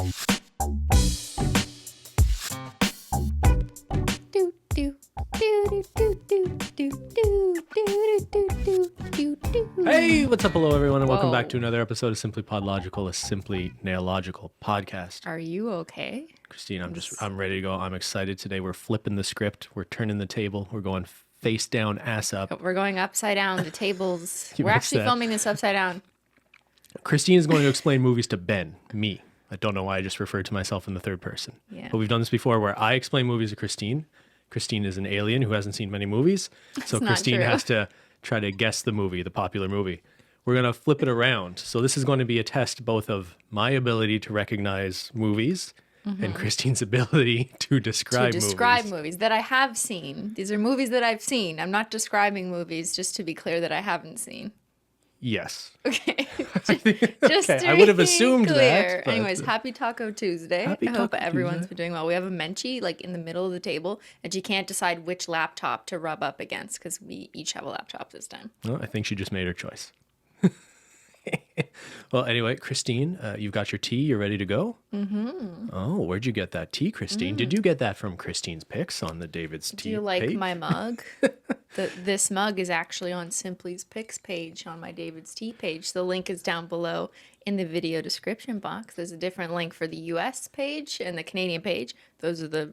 Hey, what's up? Hello, everyone, and welcome back to another episode of SimplyPodLogical, a Simply Nailogical podcast. Are you okay? Christine, I'm ready to go. I'm excited today. We're flipping the script. We're turning the table. We're going face down, ass up. We're going upside down. The tables. We're actually filming this upside down. Christine is going to explain movies to Ben, me. I don't know why I just referred to myself in the third person. Yeah. But we've done this before where I explain movies to Christine. Christine is an alien who hasn't seen many movies. So Christine has to try to guess the movie, the popular movie. We're going to flip it around. So this is going to be a test both of my ability to recognize movies and Christine's ability to describe movies that I have seen. These are movies that I've seen. I'm not describing movies, just to be clear, that I haven't seen. Yes. Okay. Just okay. I would have assumed clear. that. Anyways, happy Taco Tuesday. I hope everyone's been doing well. We have a Menchie like in the middle of the table, and she can't decide which laptop to rub up against because we each have a laptop this time. Well, I think she just made her choice. Well, anyway, Christine, you've got your tea. You're ready to go? Mm-hmm. Oh, where'd you get that tea, Christine? Did you get that from Christine's Picks on the David's Tea page? Do you like my mug? This mug is actually on Simply's Picks page on my David's Tea page. The link is down below in the video description box. There's a different link for the US page and the Canadian page. Those are the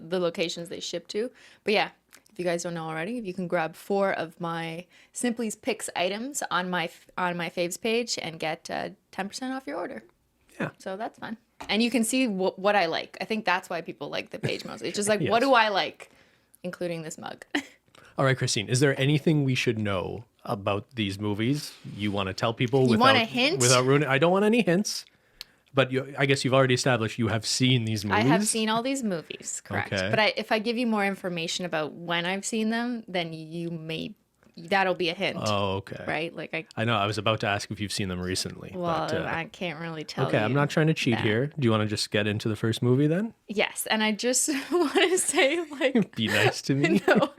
locations they ship to. But yeah. If you guys don't know already, if you can grab 4 of my Simply's Picks items on my faves page and get 10% off your order. Yeah. So that's fun. And you can see what I like. I think that's why people like the page mostly. It's just like, Yes. What do I like? Including this mug. All right, Christine, is there anything we should know about these movies you want to tell people? You want a hint? Without ruining? I don't want any hints. But I guess you've already established you have seen these movies. I have seen all these movies, correct. Okay. But if I give you more information about when I've seen them, then that'll be a hint. Oh, okay. Right? Like I know. I was about to ask if you've seen them recently. Well, but, I can't really tell you. Okay, I'm not trying to cheat here. Do you want to just get into the first movie then? Yes, and I just want to say, like... Be nice to me. No.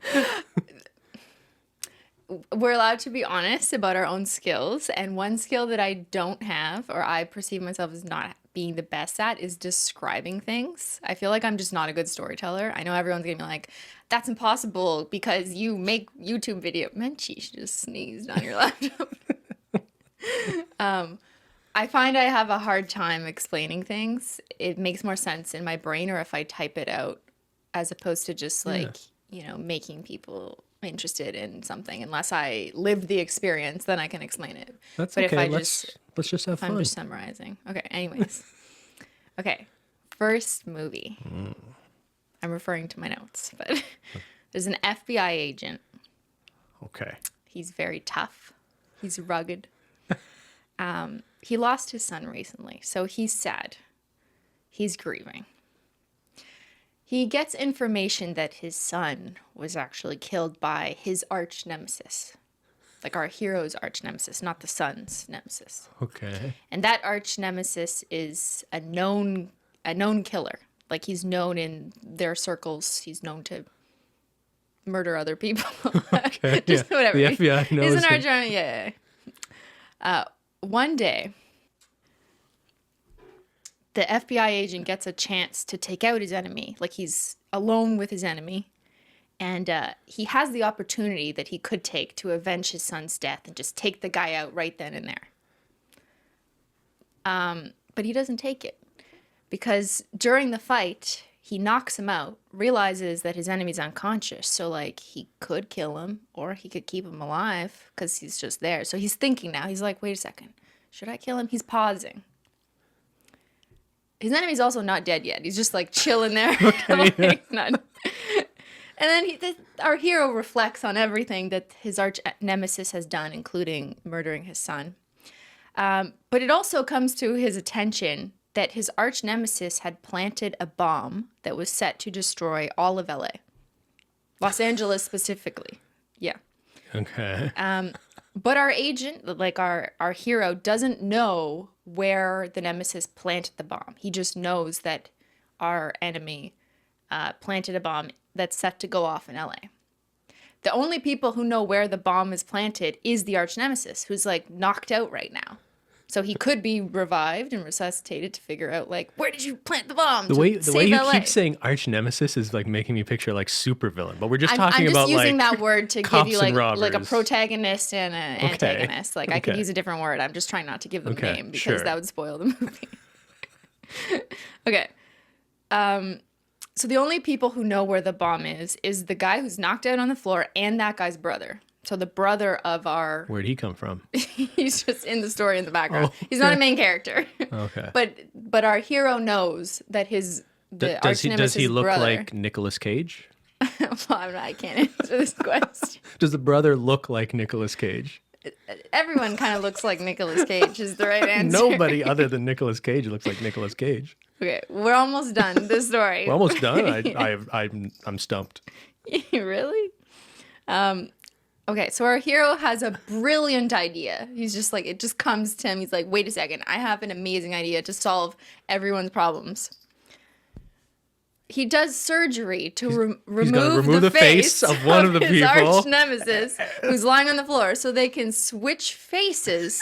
We're allowed to be honest about our own skills, and one skill that I don't have, or I perceive myself as not being the best at, is describing things. I feel like I'm just not a good storyteller. I know everyone's gonna be like, that's impossible because you make YouTube video. Menchie, she just sneezed on your laptop. I find I have a hard time explaining things. It makes more sense in my brain or if I type it out as opposed to just like, making people interested in something. Unless I lived the experience, then I can explain it. That's but okay. If let's just have fun. I'm just summarizing. Okay, anyways. Okay, first movie. I'm referring to my notes, but there's an FBI agent. Okay. He's very tough. He's rugged. He lost his son recently, so he's sad. He's grieving. He gets information that his son was actually killed by his arch nemesis. Like our hero's arch nemesis, not the son's nemesis. Okay. And that arch nemesis is a known killer. Like he's known in their circles. He's known to murder other people. Okay. Just whatever. The FBI knows He's an him. arch enemy. Yeah. One day, the FBI agent gets a chance to take out his enemy. Like he's alone with his enemy. And he has the opportunity that he could take to avenge his son's death and just take the guy out right then and there. But he doesn't take it. Because during the fight, he knocks him out, realizes that his enemy's unconscious. So, like, he could kill him or he could keep him alive because he's just there. So he's thinking now. He's like, wait a second. Should I kill him? He's pausing. His enemy's also not dead yet. He's just, like, chilling there. Okay. And then our hero reflects on everything that his arch nemesis has done, including murdering his son. But it also comes to his attention that his arch nemesis had planted a bomb that was set to destroy all of LA. Los Angeles specifically. Yeah. Okay. But our agent, like our hero, doesn't know where the nemesis planted the bomb. He just knows that our enemy planted a bomb that's set to go off in LA. The only people who know where the bomb is planted is the arch nemesis, who's like knocked out right now. So he could be revived and resuscitated to figure out, like, where did you plant the bomb? The way you LA? keep saying arch nemesis is like making me picture like supervillain, but we're just I'm talking just about using like that word to give cops you and like a robbers. protagonist and an antagonist. Like I could Okay. use a different word. I'm just trying not to give them Okay, a name because sure. that would spoil the movie. Okay. So the only people who know where the bomb is the guy who's knocked out on the floor and that guy's brother. So the brother of our... Where'd he come from? He's just in the story in the background. Oh, He's not a main character. Okay. But our hero knows that Does he look brother... like Nicolas Cage? Well, I can't answer this question. Does the brother look like Nicolas Cage? Everyone kind of looks like Nicolas Cage is the right answer. Nobody other than Nicolas Cage looks like Nicolas Cage. Okay, we're almost done. This story. We're almost done. I'm stumped. Really? Okay, so our hero has a brilliant idea. He's just like, it just comes to him. He's like, wait a second, I have an amazing idea to solve everyone's problems. He does surgery to remove the face of one of the his people. arch nemesis who's lying on the floor so they can switch faces.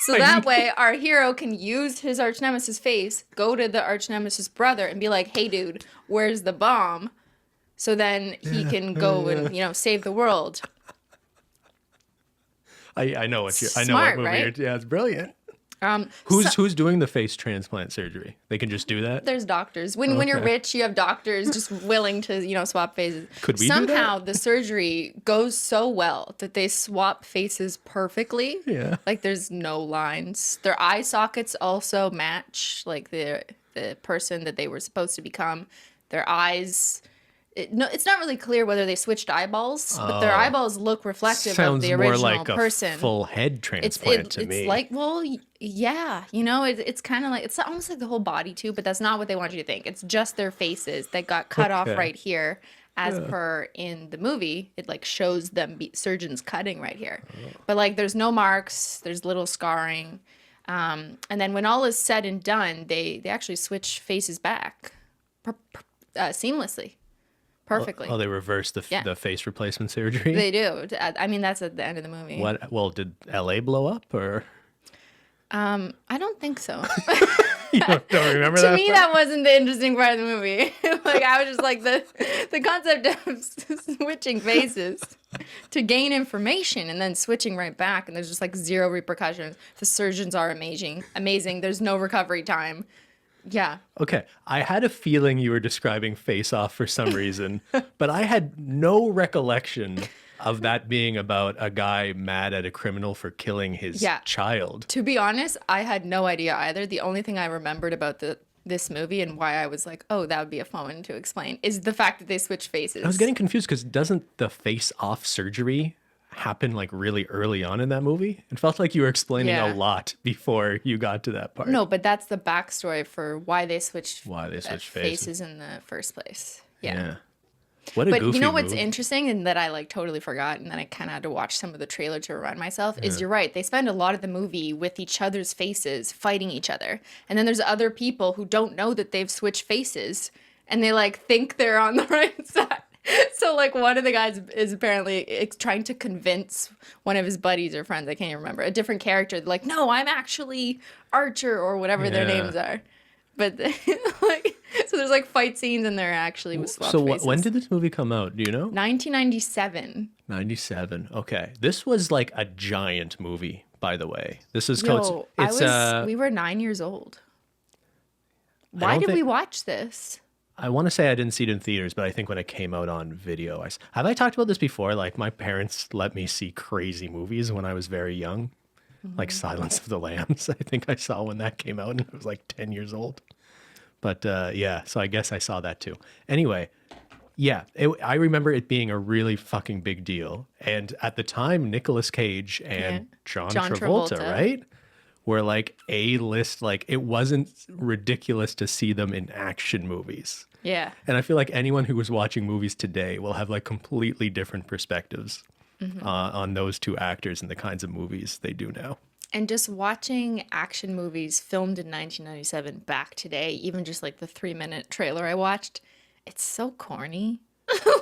So that way our hero can use his arch nemesis face, go to the arch nemesis brother and be like, hey dude, where's the bomb? So then he can go and, save the world. I know what Smart, movie right? Yeah, it's brilliant. Who's doing the face transplant surgery? They can just do that? There's doctors. When you're rich, you have doctors just willing to, swap faces. Could we Somehow do that? the surgery goes so well that they swap faces perfectly. Yeah. Like there's no lines. Their eye sockets also match, like the person that they were supposed to become. Their eyes... it's not really clear whether they switched eyeballs, but their eyeballs look reflective of the original more like person. A full head transplant to me. It's like, well, yeah, it's kind of like, it's almost like the whole body too, but that's not what they want you to think. It's just their faces that got cut off right here, as per in the movie. It like shows them surgeons cutting right here, but like there's no marks, there's little scarring, and then when all is said and done, they actually switch faces back seamlessly. Perfectly. Oh, they reversed the face replacement surgery? They do. I mean, that's at the end of the movie. What? Well, did LA blow up or? I don't think so. You don't remember that? To me, that wasn't the interesting part of the movie. Like, I was just like, the concept of switching faces to gain information and then switching right back, and there's just like zero repercussions. The surgeons are amazing. There's no recovery time. Yeah. Okay. I had a feeling you were describing Face Off for some reason, but I had no recollection of that being about a guy mad at a criminal for killing his child. To be honest, I had no idea either. The only thing I remembered about this movie and why I was like, oh, that would be a fun one to explain is the fact that they switch faces. I was getting confused because doesn't the Face Off surgery happen like really early on in that movie? It felt like you were explaining a lot before you got to that part. No, but that's the backstory for why they switched faces in the first place. Yeah. What a goofy you know what's movie. interesting and that I like totally forgot and then I kind of had to watch some of the trailer to remind myself is you're right. They spend a lot of the movie with each other's faces fighting each other. And then there's other people who don't know that they've switched faces and they like think they're on the right side. So, like, one of the guys is apparently trying to convince one of his buddies or friends, I can't even remember, a different character. They're like, no, I'm actually Archer or whatever their names are. But, so there's, like, fight scenes and they're actually with swapped faces. When did this movie come out? Do you know? 1997. 97. Okay. This was, like, a giant movie, by the way. This is... we were 9 years old. Why did we watch this? I want to say I didn't see it in theaters, but I think when it came out on video, have I talked about this before? Like my parents let me see crazy movies when I was very young, like Silence of the Lambs. I think I saw when that came out and I was like 10 years old. But so I guess I saw that too. Anyway, I remember it being a really fucking big deal. And at the time, Nicolas Cage and John Travolta, right? Were like A-list, like it wasn't ridiculous to see them in action movies. Yeah. And I feel like anyone who was watching movies today will have like completely different perspectives on those two actors and the kinds of movies they do now. And just watching action movies filmed in 1997 back today, even just like the 3-minute trailer I watched, it's so corny.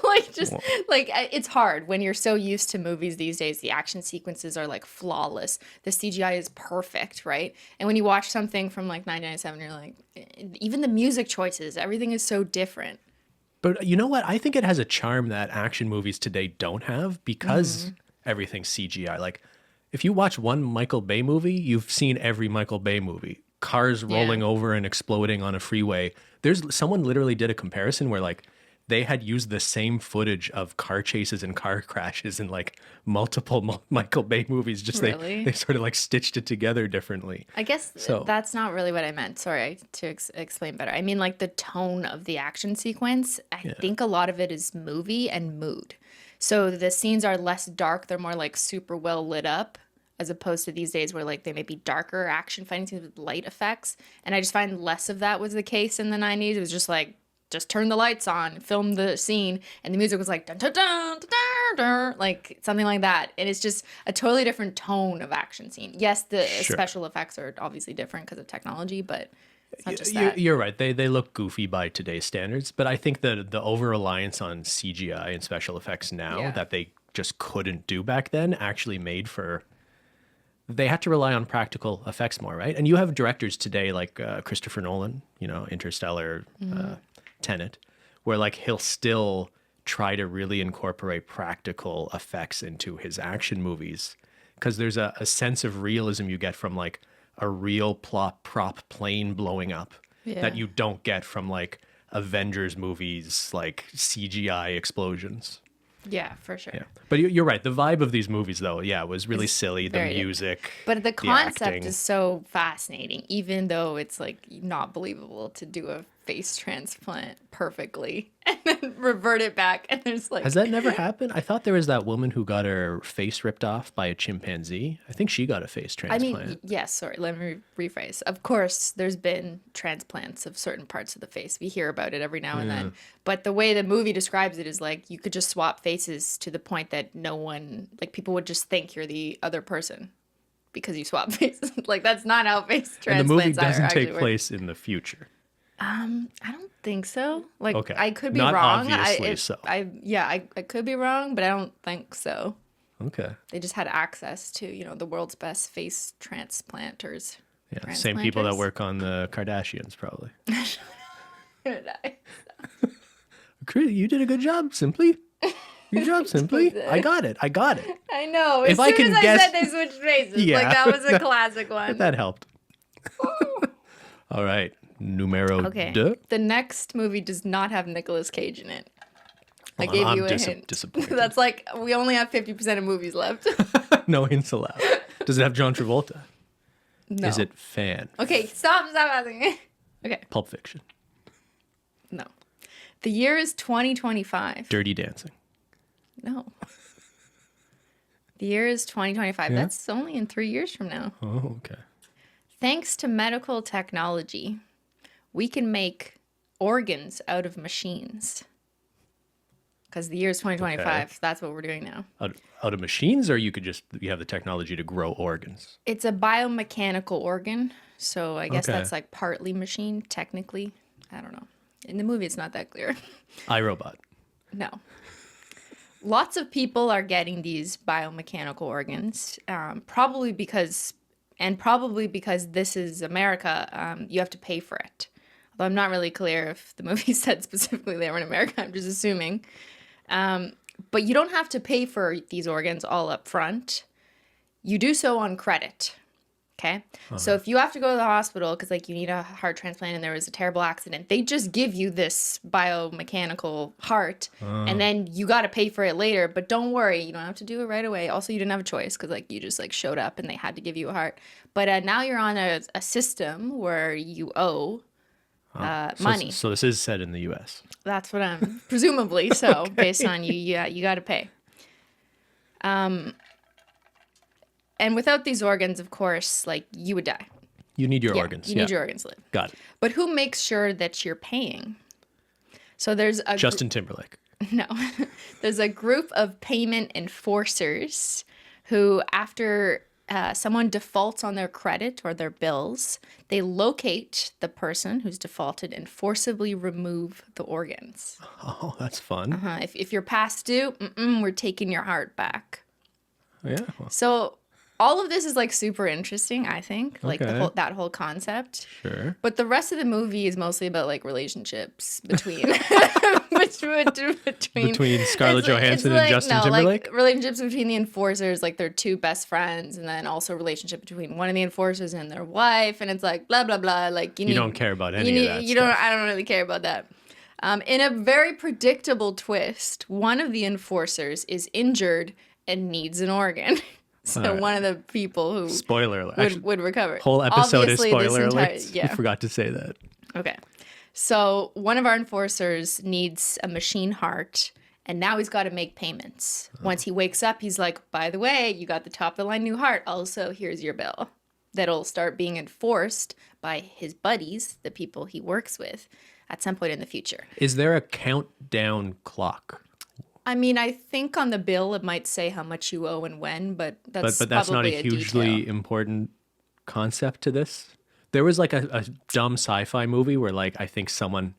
Like just like it's hard when you're so used to movies these days. The action sequences are like flawless. The CGI is perfect, right? And when you watch something from like 1997, you're like, even the music choices, everything is so different. But you know what? I think it has a charm that action movies today don't have because everything's CGI. Like, if you watch one Michael Bay movie, you've seen every Michael Bay movie. Cars rolling over and exploding on a freeway. Someone literally did a comparison where like they had used the same footage of car chases and car crashes in like multiple Michael Bay movies. Just Really? they sort of like stitched it together differently. I guess So- that's not really what I meant. Sorry to explain better. I mean, like the tone of the action sequence, I think a lot of it is movie and mood. So the scenes are less dark. They're more like super well lit up as opposed to these days where like they may be darker action fighting scenes with light effects. And I just find less of that was the case in the 90s. It was just like, just turn the lights on, film the scene, and the music was like dun dun dun dun dun, dun, like something like that. And it's just a totally different tone of action scene. Yes, the special effects are obviously different because of technology, but it's not just that. You're right. They look goofy by today's standards, but I think the over reliance on CGI and special effects now that they just couldn't do back then actually made for. They had to rely on practical effects more, right? And you have directors today like Christopher Nolan, you know, Interstellar, Tenet, where like he'll still try to really incorporate practical effects into his action movies because there's a sense of realism you get from like a real prop plane blowing up that you don't get from like Avengers movies, like CGI explosions. Yeah, for sure. Yeah, but you're right. The vibe of these movies, though, was really silly. The very music, But the concept acting. is so fascinating, even though it's like not believable to do a face transplant perfectly and then revert it back. And there's like, Has that never happened? I thought there was that woman who got her face ripped off by a chimpanzee. I think she got a face I transplant. mean, yes, sorry, let me rephrase. Of course, there's been transplants of certain parts of the face. We hear about it every now and then. But the way the movie describes it is like you could just swap faces to the point that no one, like people would just think you're the other person because you swap faces. Like that's not how face transplants and the movie are doesn't actually take work. place in the future. I don't think so. Like Okay. I could be Not wrong. obviously so. I could be wrong, but I don't think so. Okay. They just had access to, you know, the world's best face transplanters. Yeah. Same people that Transplanters? work on the Kardashians, probably. Could I? You did a good job, Simply. Good job, Simply. I got it. I know. As If I soon can as guess- I said they switched faces, Yeah. like that was a classic one. That helped. All right. Numero Okay. deux. The next movie does not have Nicolas Cage in it. I Well, gave I'm you a hint. disappointed. That's like we only have 50% of movies left. No hints allowed. Does it have John Travolta? No. Is it Fan? Okay, stop asking. Okay, Pulp Fiction. no. The year is 2025. Dirty Dancing. No. The year is 2025. Yeah? That's only in 3 years from now. Oh, okay. Thanks to medical technology, we can make organs out of machines. Because the year is 2025. Okay. That's what we're doing now. Out of machines, or you have the technology to grow organs? It's a biomechanical organ. So I guess Okay. that's like partly machine, technically. I don't know. In the movie, it's not that clear. iRobot. No. Lots of people are getting these biomechanical organs, probably because this is America, you have to pay for it. Although I'm not really clear if the movie said specifically they were in America, I'm just assuming. But you don't have to pay for these organs all up front. You do so on credit. Okay. So if you have to go to the hospital because like you need a heart transplant and there was a terrible accident, they just give you this biomechanical heart and then you got to pay for it later. But don't worry, you don't have to do it right away. Also, you didn't have a choice because like you just like showed up and they had to give you a heart. But now you're on a system where you owe money. So this is set in the U.S. That's what I'm presumably so based on you got to pay. And without these organs, of course, like you would die. You need your Yeah, organs. You need your organs to live. Got it. But who makes sure that you're paying? So there's a Justin Timberlake. no, there's a group of payment enforcers who, after someone defaults on their credit or their bills, they locate the person who's defaulted and forcibly remove the organs. Oh, that's fun. If you're past due, we're taking your heart back. Yeah. So all of this is like super interesting, I think, like Okay. that whole concept. Sure. But the rest of the movie is mostly about like relationships between Between Scarlett Johansson and Justin Timberlake? like relationships between the enforcers, like their two best friends, and then also relationship between one of the enforcers and their wife, and it's like blah blah blah. Like You don't care about any of that you stuff. I don't really care about that. In a very predictable twist, one of the enforcers is injured and needs an organ. So All right. one of the people who Spoiler alert. would recover. Whole episode Obviously, is this spoiler entire- alert. Yeah. You forgot to say that. Okay. So one of our enforcers needs a machine heart, and now he's got to make payments. Once he wakes up, he's like, by the way, you got the top of the line new heart. Also, here's your bill. That'll start being enforced by his buddies, the people he works with, at some point in the future. Is there a countdown clock? I mean, I think on the bill it might say how much you owe and when, but that's But that's not probably a detail. hugely important concept to this. There was like a dumb sci-fi movie where like I think someone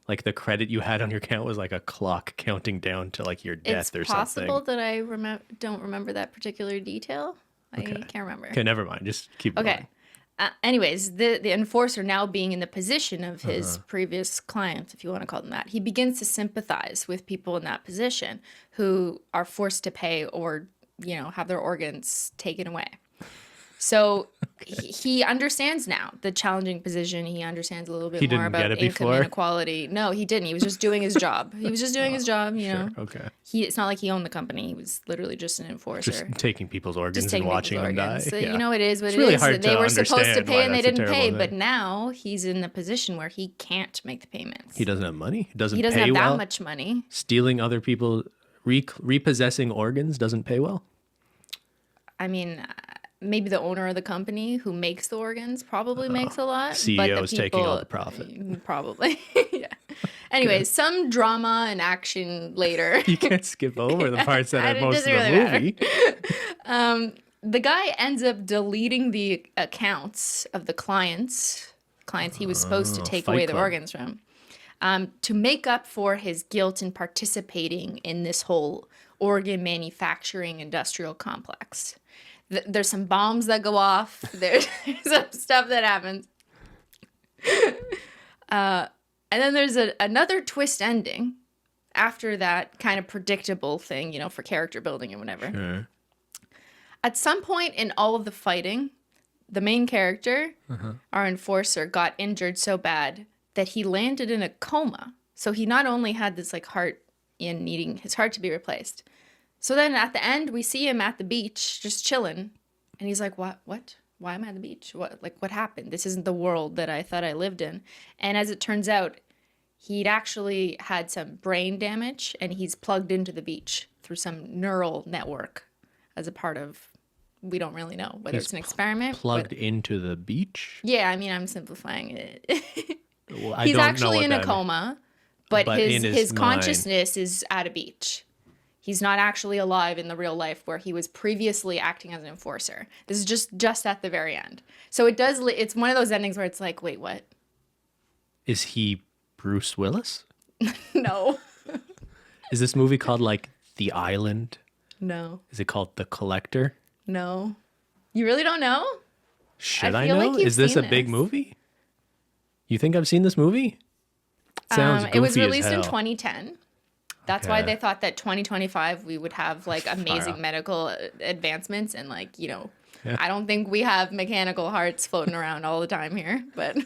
like the credit you had on your account was like a clock counting down to like your death It's or possible something. that I don't remember that particular detail. I Okay. can't remember. Okay, never mind. Just keep Okay. going. Anyways, the enforcer now being in the position of his previous client, if you want to call them that, he begins to sympathize with people in that position who are forced to pay or, have their organs taken away. So he understands now the challenging position. He understands a little bit He more didn't about get it income before? inequality. No, he didn't. He was just doing his job. He was just doing his job, Sure. Okay. It's not like he owned the company. He was literally just an enforcer. Just taking people's organs and taking watching people's them organs. die. So, Yeah. it is what It's it really is. hard They to were supposed to understand pay why and they that's a didn't pay, terrible but thing. now he's in the position where he can't make the payments. He doesn't have money. He doesn't He doesn't pay have that well. much money. Stealing other people, repossessing organs doesn't pay well. I mean, maybe the owner of the company who makes the organs probably makes a lot. but CEO's the taking all people, the profit. Probably. Yeah. Anyways, some drama and action later. You can't skip over the parts that It are most of doesn't the really matter. movie. The guy ends up deleting the accounts of the clients he was supposed to take Fight away the Club. organs from, to make up for his guilt in participating in this whole organ manufacturing industrial complex. There's some bombs that go off. There's some stuff that happens. And then there's another twist ending after that kind of predictable thing, for character building and whatever. Sure. At some point in all of the fighting, the main character, our enforcer, got injured so bad that he landed in a coma. So he not only had this heart in needing his heart to be replaced. So then at the end, we see him at the beach just chilling. And he's like, what? Why am I at the beach? What happened? This isn't the world that I thought I lived in. And as it turns out, he'd actually had some brain damage and he's plugged into the beach through some neural network as a part of, we don't really know whether it's an experiment. Plugged into the beach? Yeah, I mean, I'm simplifying it. Well, I He's don't know actually what in a that coma, but But in his his mind. consciousness is at a beach. He's not actually alive in the real life where he was previously acting as an enforcer. This is just at the very end. So it's one of those endings where it's like, wait, what? Is he Bruce Willis? No. Is this movie called The Island? No. Is it called The Collector? No. You really don't know? Should I I feel know? like you've Is this a seen big this. movie? You think I've seen this movie? It sounds goofy It was as released in hell. 2010. That's why Okay. they thought that 2025 we would have amazing medical advancements and I don't think we have mechanical hearts floating around all the time here, but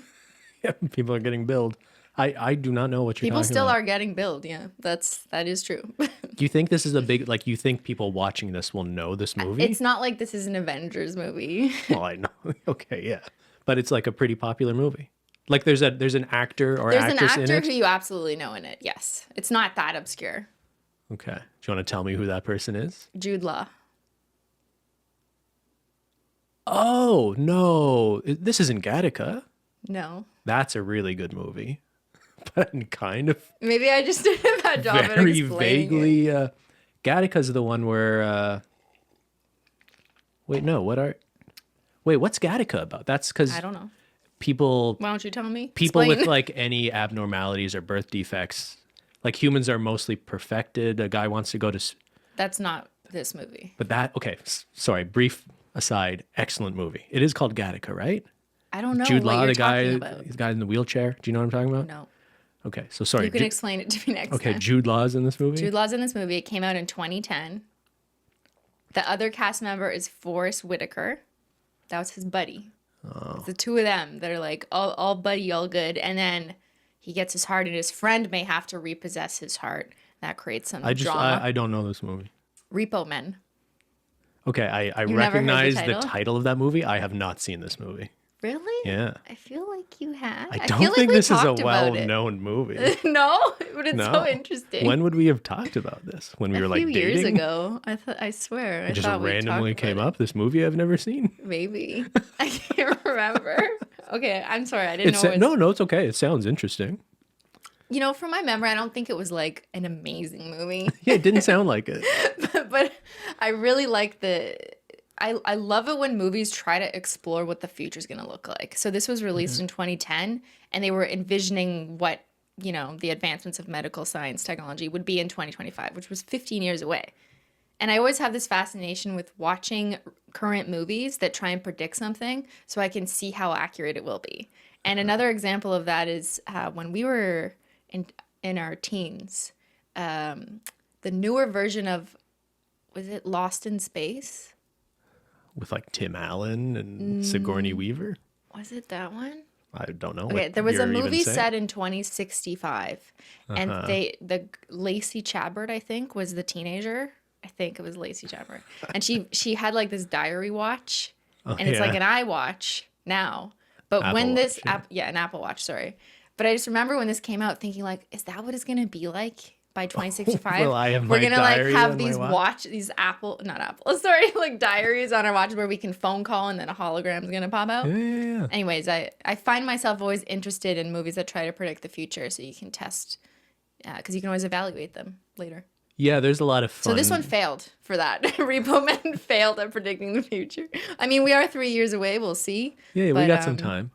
People are getting billed. I do not know what you're people talking still about. are getting billed. Yeah, that is true. Do you think this is a big, you think people watching this will know this movie? It's not like this is an Avengers movie. Well, I know. Okay, yeah. But it's a pretty popular movie. There's an actor or There's an actress in actor it? who you absolutely know in it. Yes, it's not that obscure. Okay. Do you want to tell me who that person is? Jude Law. Oh, no. This isn't Gattaca. No, That's a really good movie. But kind of maybe I just did a bad job at very explaining it. vaguely. Gattaca's the one where. Wait, no. What are. Wait, what's Gattaca about? That's because I don't know. people Why don't you tell me? people Explain. with like any abnormalities or birth defects, like humans are mostly perfected. A guy wants to go to, That's not this movie. but that okay. Sorry, brief aside. Excellent movie. It is called Gattaca, right? I don't know Jude what Law, you're the guy, talking about. the guy in the wheelchair. Do you know what I'm talking about? No. Okay, so sorry. You can explain it to me next Okay, time. Jude Law's in this movie. Jude Law's in this movie. It came out in 2010. The other cast member is Forrest Whitaker. That was his buddy. It's the two of them that are like all buddy, all good. And then he gets his heart, and his friend may have to repossess his heart. That creates some drama. I don't know this movie. Repo Men. Okay, I You never heard the recognize title? the title of that movie. I have not seen this movie. Really? Yeah. I feel like you have. I feel don't like think we this is a talked about it. well-known movie. No, but it's No. so interesting. When would we have talked about this? When we were a like few dating? years ago, I swear, It I just thought we randomly talked came about up. This movie I've never seen. it. Maybe I can't remember. Okay, I'm sorry. I didn't know. No, it's okay. It sounds interesting. You know, from my memory, I don't think it was like an amazing movie, Yeah, it didn't sound like it. but I really like I love it when movies try to explore what the future is going to look like. So this was released in 2010, and they were envisioning what, you know, the advancements of medical science technology would be in 2025, which was 15 years away. And I always have this fascination with watching current movies that try and predict something so I can see how accurate it will be. And another example of that is when we were in our teens, the newer version of, was it Lost in Space? With like Tim Allen and Sigourney Weaver. Was it that one? I don't know. Okay, what there was a you're even movie saying. set in 2065, and the Lacey Chabert, I think, was the teenager. I think it was Lacey Chabert, and she had like this diary watch, and it's like an iWatch now. But Apple when this Watch, an Apple Watch, sorry. But I just remember when this came out, thinking like, is that what it's gonna be like by 2065? Will I have We're my gonna like diary have on my these watch? these sorry, like diaries on our watches where we can phone call and then a hologram's gonna pop out. Yeah. Anyways, I find myself always interested in movies that try to predict the future, so you can test, because you can always evaluate them later. Yeah, there's a lot of fun. So this one failed for that. Repo Men failed at predicting the future. I mean, we are 3 years away. We'll see. Yeah, we but, got some time.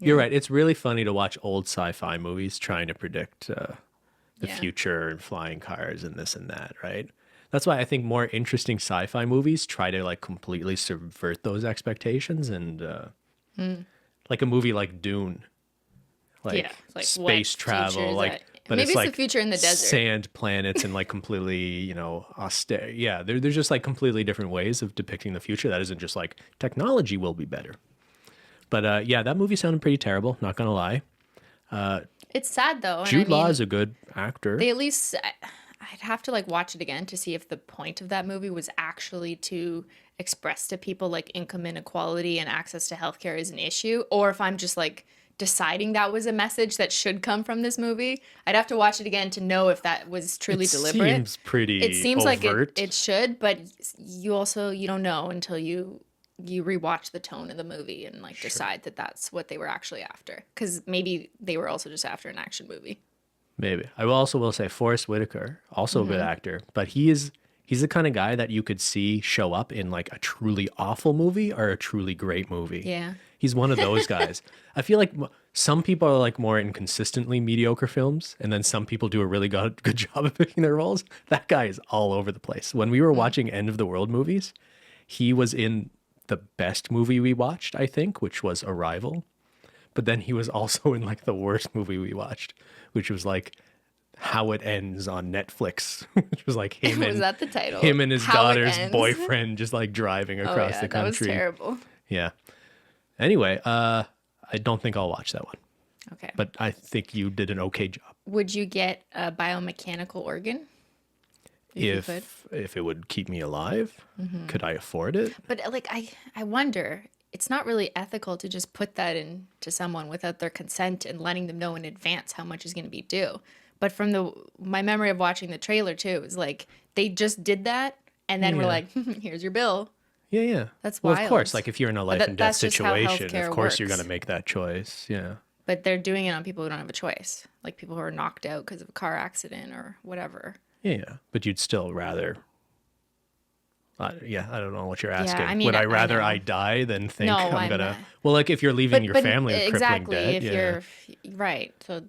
You're right. It's really funny to watch old sci-fi movies trying to predict the future and flying cars and this and that, right? That's why I think more interesting sci-fi movies try to like completely subvert those expectations and like a movie like Dune, like, like space what travel, future is like that? but Maybe it's it's like the future in the desert. sand planets and like completely, you know, austere. Yeah, there's just like completely different ways of depicting the future. That isn't just like technology will be better. But yeah, that movie sounded pretty terrible. Not gonna lie. It's sad though. Jude Law is a good actor. They at least, I'd have to like watch it again to see if the point of that movie was actually to express to people like income inequality and access to healthcare is an issue, or if I'm just like deciding that was a message that should come from this movie. I'd have to watch it again to know if that was truly deliberate. Seems pretty. It seems overt. like it should, but you don't know until you rewatch the tone of the movie and like decide that that's what they were actually after, because maybe they were also just after an action movie. Maybe. I will say Forrest Whitaker, also a good actor, but he's the kind of guy that you could see show up in like a truly awful movie or a truly great movie. Yeah. He's one of those guys. I feel like some people are like more in consistently mediocre films, and then some people do a really good job of picking their roles. That guy is all over the place. When we were watching End of the World movies, he was in the best movie we watched, I think, which was Arrival. But then he was also in like the worst movie we watched, which was like How It Ends on Netflix, which was like him Was and that the title? him and his How It daughter's Ends? boyfriend just like driving across the That was country. terrible. Yeah. Anyway, I don't think I'll watch that one, Okay. but I think you did an okay job. Would you get a biomechanical organ? You could? If it would keep me alive, could I afford it? But like I wonder, it's not really ethical to just put that into someone without their consent and letting them know in advance how much is going to be due. But from my memory of watching the trailer too, it was like they just did that and then we're like, here's your bill. Yeah, yeah. That's well, wild. of course. Like if you're in a life and death that's just how situation, healthcare of course you're works. going to make that choice. Yeah. But they're doing it on people who don't have a choice, like people who are knocked out because of a car accident or whatever. Yeah, yeah. But you'd still rather Yeah, I don't know what you're asking. I mean, Would I I rather know. I die than think No, I'm I'm gonna? not. Well, like if you're leaving your family with crippling exactly. debt, If yeah. you're right. So,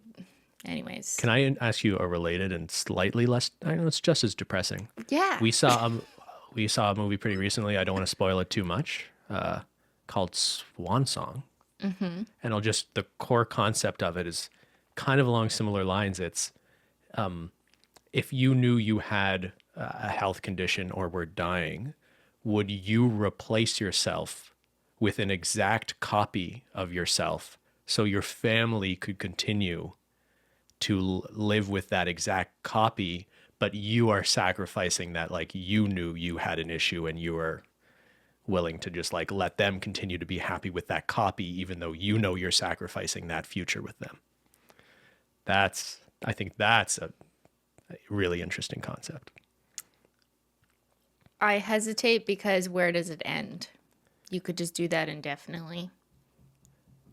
anyways, Can I ask you a related and slightly less? I know it's just as depressing. yeah. We saw a movie pretty recently. I don't want to spoil it too much. Called Swan Song, and the core concept of it is kind of along similar lines. It's if you knew you had a health condition or were dying, would you replace yourself with an exact copy of yourself so your family could continue to live with that exact copy, but you are sacrificing that, like you knew you had an issue and you were willing to just like let them continue to be happy with that copy, even though you know you're sacrificing that future with them. I think that's a really interesting concept. I hesitate because where does it end? You could just do that indefinitely.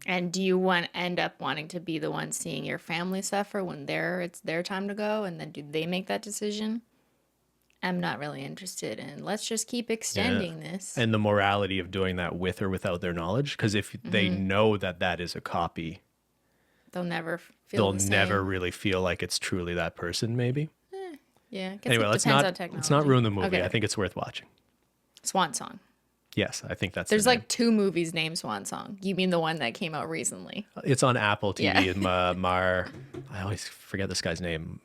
And do you end up wanting to be the one seeing your family suffer when it's their time to go, and then do they make that decision? I'm not really interested in. Let's just keep extending this. And the morality of doing that with or without their knowledge, because if they know that is a copy, they'll never really feel like it's truly that person. Maybe. Yeah. I guess Anyway, it let's depends not on technology. let's not ruin the movie. Okay. I think it's worth watching. Swan Song. Yes, I think that's. There's like 2 movies named Swan Song. You mean the one that came out recently? It's on Apple TV. Yeah. And I always forget this guy's name.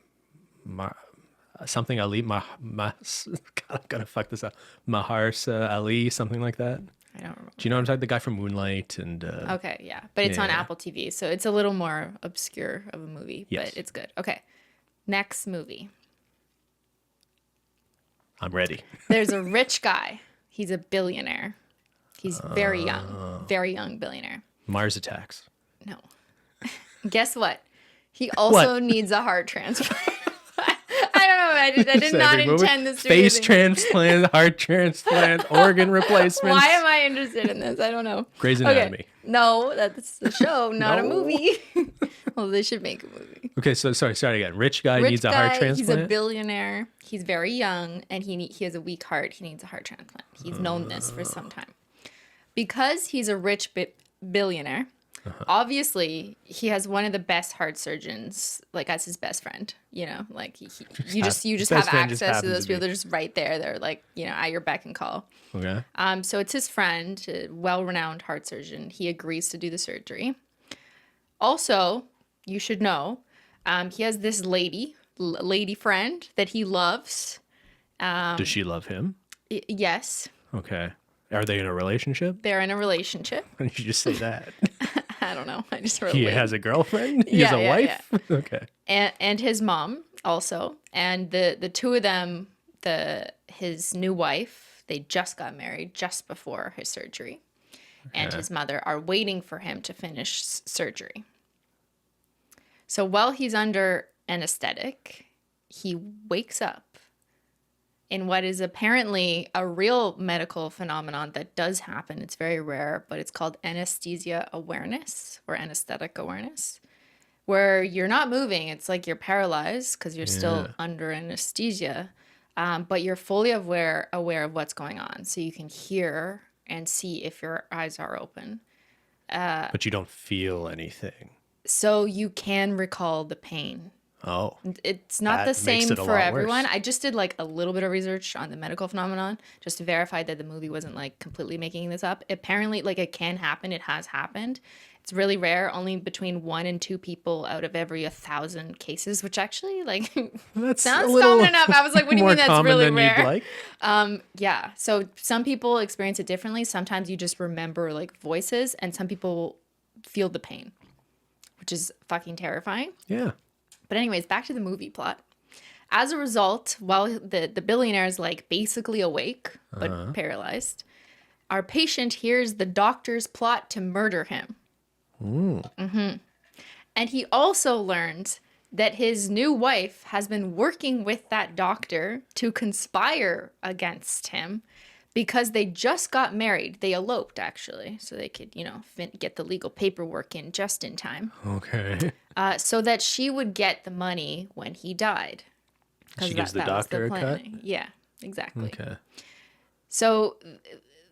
Something Ali. God, I'm gonna fuck this up. Mahershala Ali, something like that. I don't remember. Do you know what I'm talking? The guy from Moonlight and. Okay, yeah, but it's on Apple TV, so it's a little more obscure of a movie, but it's good. Okay, next movie. I'm ready. There's a rich guy. He's a billionaire. He's very young billionaire. Mars Attacks. No. Guess what? He also needs a heart transplant. I did not intend this to be face transplant, heart transplant, organ replacements. Why am I interested in this? I don't know. Grey's Anatomy. Okay. No, that's the show, not a movie. Well, they should make a movie. Okay, so sorry again. Rich guy needs a heart transplant. He's a billionaire. He's very young, and he has a weak heart. He needs a heart transplant. He's known this for some time. Because he's a rich billionaire, obviously he has one of the best heart surgeons, like as his best friend. You know, like you just have access to those people. They're just right there. They're like, you know, at your beck and call. Okay. So it's his friend, a well-renowned heart surgeon. He agrees to do the surgery. Also, you should know, he has this lady friend that he loves. Does she love him? Yes. Okay. Are they in a relationship? They're in a relationship. Why did you just say that? I don't know. I just wrote He has a girlfriend? He has a wife? Yeah. Okay. And his mom also. And the two of them, his new wife, they just got married just before his surgery. Okay. And his mother are waiting for him to finish surgery. So while he's under anesthetic, he wakes up in what is apparently a real medical phenomenon that does happen. It's very rare, but it's called anesthesia awareness or anesthetic awareness, where you're not moving. It's like you're paralyzed because you're still under anesthesia, but you're fully aware of what's going on. So you can hear and see if your eyes are open. But you don't feel anything. So you can recall the pain. Oh. It's not the same for everyone. I just did like a little bit of research on the medical phenomenon just to verify that the movie wasn't like completely making this up. Apparently, like, it can happen. It has happened. It's really rare, only between 1 and 2 people out of every 1,000 cases, which actually like that's sounds common enough. I was like, what do you mean that's really rare? Like? Yeah. So some people experience it differently. Sometimes you just remember like voices, and some people feel the pain, which is fucking terrifying. Yeah. But anyways, back to the movie plot. As a result, while the billionaire is like basically awake but paralyzed, our patient hears the doctor's plot to murder him. Mm-hmm. And he also learns that his new wife has been working with that doctor to conspire against him because they just got married. They eloped, actually, so they could, you know, get the legal paperwork in just in time. Okay. So that she would get the money when he died. She gives the doctor a cut? Yeah, exactly. Okay. So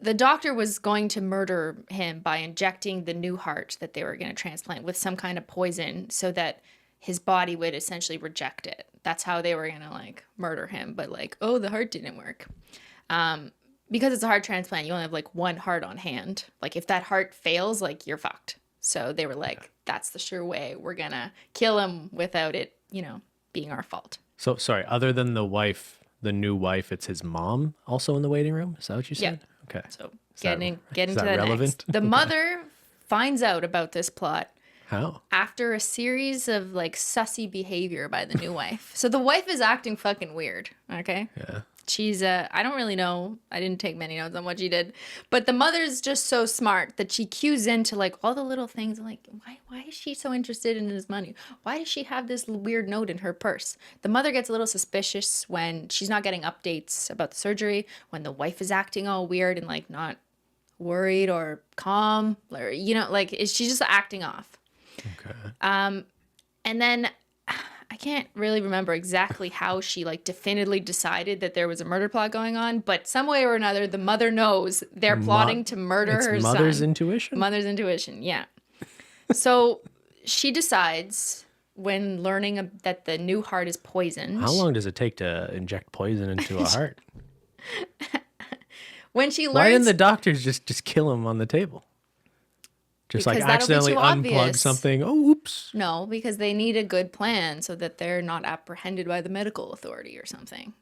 the doctor was going to murder him by injecting the new heart that they were going to transplant with some kind of poison so that his body would essentially reject it. That's how they were going to like murder him. But like, oh, the heart didn't work. Because it's a heart transplant, you only have like one heart on hand. Like if that heart fails, like you're fucked. So they were like, that's the sure way. We're going to kill him without it, being our fault. So sorry, other than the wife, the new wife, it's his mom also in the waiting room? Is that what you said? Yeah. Okay. So getting to that relevant? next. The mother finds out about this plot. How? After a series of like sussy behavior by the new wife. So the wife is acting fucking weird. Okay. Yeah. She's I don't really know. I didn't take many notes on what she did, but the mother's just so smart that she cues into like all the little things. Like, why is she so interested in his money? Why does she have this weird note in her purse? The mother gets a little suspicious when she's not getting updates about the surgery, when the wife is acting all weird and like not worried or calm, or like she's just acting off. Okay. And then I can't really remember exactly how she like definitively decided that there was a murder plot going on, but some way or another, the mother knows they're plotting to murder her son. Mother's intuition? Mother's intuition, yeah. So she decides when learning that the new heart is poisoned. How long does it take to inject poison into a heart? When she learns... Why didn't the doctors just kill him on the table? Just because like accidentally unplug something. Oh, oops. No, because they need a good plan so that they're not apprehended by the medical authority or something.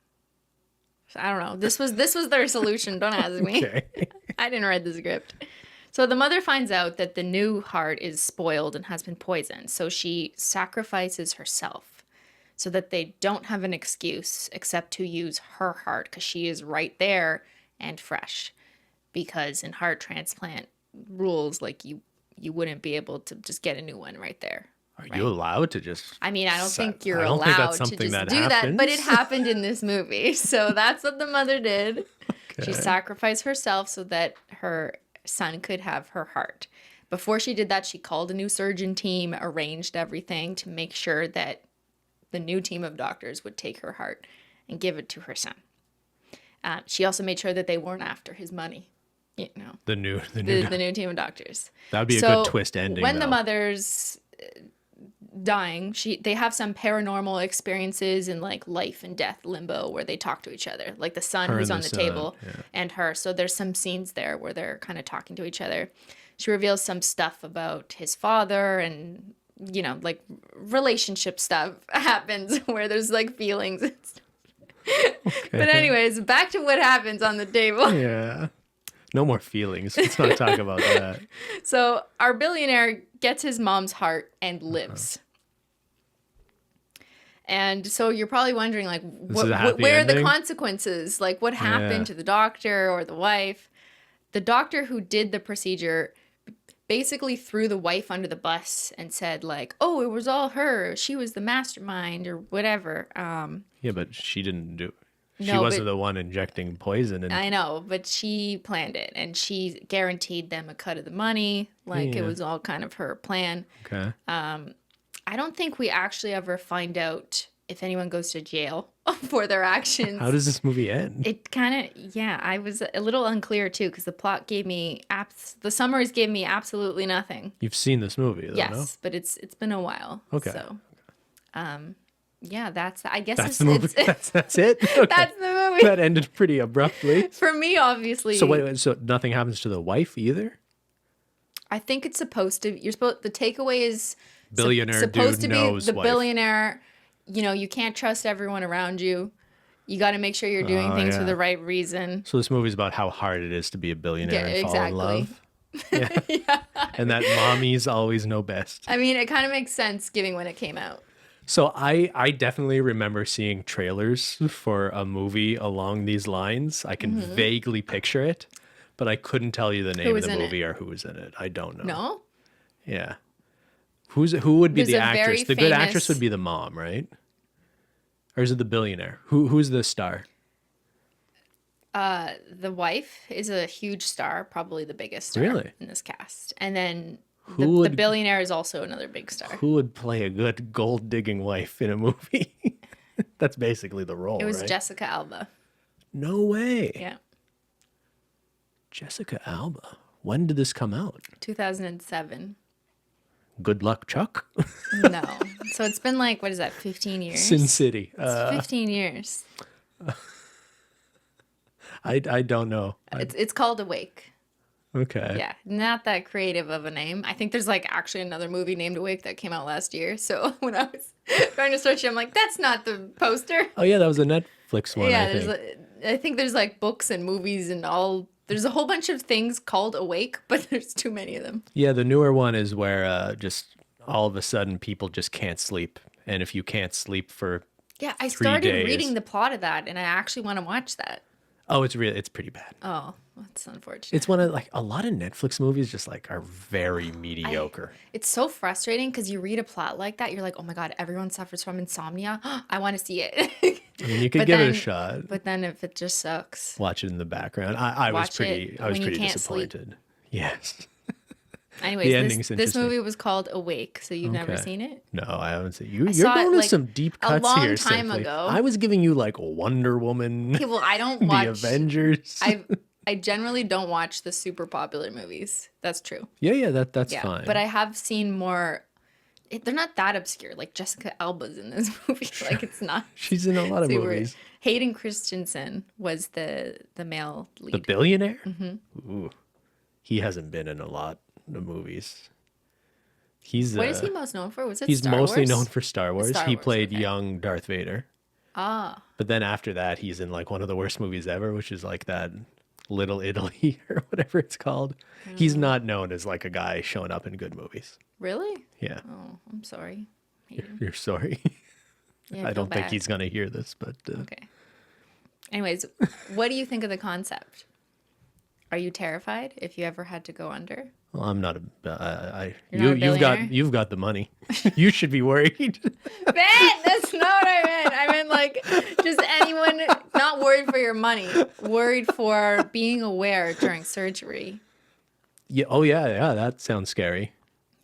So, I don't know. This was their solution. Don't ask me. Okay. I didn't read the script. So the mother finds out that the new heart is spoiled and has been poisoned. So she sacrifices herself so that they don't have an excuse except to use her heart because she is right there and fresh. Because in heart transplant rules, like you wouldn't be able to just get a new one right there. Are you allowed to just... I mean, I don't think you're allowed to just do that, but it happened in this movie. So that's what the mother did. Okay. She sacrificed herself so that her son could have her heart. Before she did that, she called a new surgeon team, arranged everything to make sure that the new team of doctors would take her heart and give it to her son. She also made sure that they weren't after his money. The new team of doctors. That would be a good twist ending. When the mother's dying, they have some paranormal experiences in like life and death limbo where they talk to each other, like the son who's on the table and her. So there's some scenes there where they're kind of talking to each other. She reveals some stuff about his father and like relationship stuff happens where there's like feelings. Okay. But anyways, back to what happens on the table. Yeah. No more feelings. Let's not talk about that. So our billionaire gets his mom's heart and lives. And so you're probably wondering, like, where are the consequences? Like, what happened to the doctor or the wife? The doctor who did the procedure basically threw the wife under the bus and said, like, oh, it was all her. She was the mastermind or whatever. Yeah, but she didn't do it. She wasn't the one injecting poison. I know, but she planned it, and she guaranteed them a cut of the money. Like, it was all kind of her plan. Okay. I don't think we actually ever find out if anyone goes to jail for their actions. How does this movie end? It kind of, I was a little unclear, too, because the plot gave me, the summaries gave me absolutely nothing. You've seen this movie, though, yes, no? But it's been a while. Okay. So, yeah, I guess that's the movie. That's it. Okay. That's the movie. That ended pretty abruptly for me, obviously. So wait, so nothing happens to the wife either? I think it's supposed to. The takeaway is billionaire supposed to be the wife. Billionaire. You can't trust everyone around you. You got to make sure you're doing things for the right reason. So this movie's about how hard it is to be a billionaire and fall in love. Yeah. And that mommies always know best. I mean, it kind of makes sense given when it came out. So I definitely remember seeing trailers for a movie along these lines. I can vaguely picture it, but I couldn't tell you the name of the movie or who was in it. I don't know. No? Yeah. Who would be the actress? The good actress would be the mom, right? Or is it the billionaire? Who's the star? The wife is a huge star, probably the biggest star in this cast. And then the billionaire is also another big star. Who would play a good gold-digging wife in a movie? That's basically the role, It was right? Jessica Alba. No way. Yeah. Jessica Alba. When did this come out? 2007. Good Luck, Chuck? No. So it's been like, what is that, 15 years? Sin City. It's 15 years. I don't know. It's called Awake. Okay. Yeah, not that creative of a name. I think there's like actually another movie named Awake that came out last year. So when I was trying to search it, I'm like, that's not the poster. Oh yeah, that was a Netflix one. Yeah, I think. I think there's like books and movies and all. There's a whole bunch of things called Awake, but there's too many of them. Yeah, the newer one is where just all of a sudden people just can't sleep, and if you can't sleep for Yeah, I 3 started days, reading the plot of that, and I actually want to watch that. oh, it's pretty bad. Oh, that's unfortunate. It's one of like a lot of Netflix movies just like are very mediocre. It's so frustrating because you read a plot like that, you're like, oh my god, everyone suffers from insomnia. I want to see it. I mean, you could But give it then- a shot. But then if it just sucks. Watch it in the background. I was Watch pretty it I was when you pretty can't sleep. disappointed. Yes. Anyways, ending's this interesting. movie was called Awake, so you've never Okay. seen it? No, I haven't seen you. You're saw it, going to like, some deep a cuts long here. time Simply. ago. I was giving you like Wonder Woman, Okay, well, I don't the watch. Avengers. I generally don't watch the super popular movies. That's true. yeah, that's Yeah, fine. but I have seen more. They're not that obscure. Like Jessica Alba's in this movie. Like it's not. She's in a lot of super- movies. Hayden Christensen was the male lead. The billionaire? Mm-hmm. Ooh, he hasn't been in a lot of movies. He's What is he most known for? Was it he's Star mostly Wars? known for Star Wars. Star He Wars, played okay. young Darth Vader. Ah, But then after that, he's in like one of the worst movies ever, which is like that Little Italy or whatever it's called. He's not known as like a guy showing up in good movies. really? Yeah, Oh, I'm sorry. Hayden. you're sorry. Yeah, I feel don't think bad. he's gonna hear this, but Okay. Anyways, what do you think of the concept? Are you terrified if you ever had to go under? well, I'm not a. You're not a billionaire? You've got the money. You should be worried. Man, that's not what I meant. I meant like just anyone not worried for your money, worried for being aware during surgery. Yeah. Oh yeah. That sounds scary.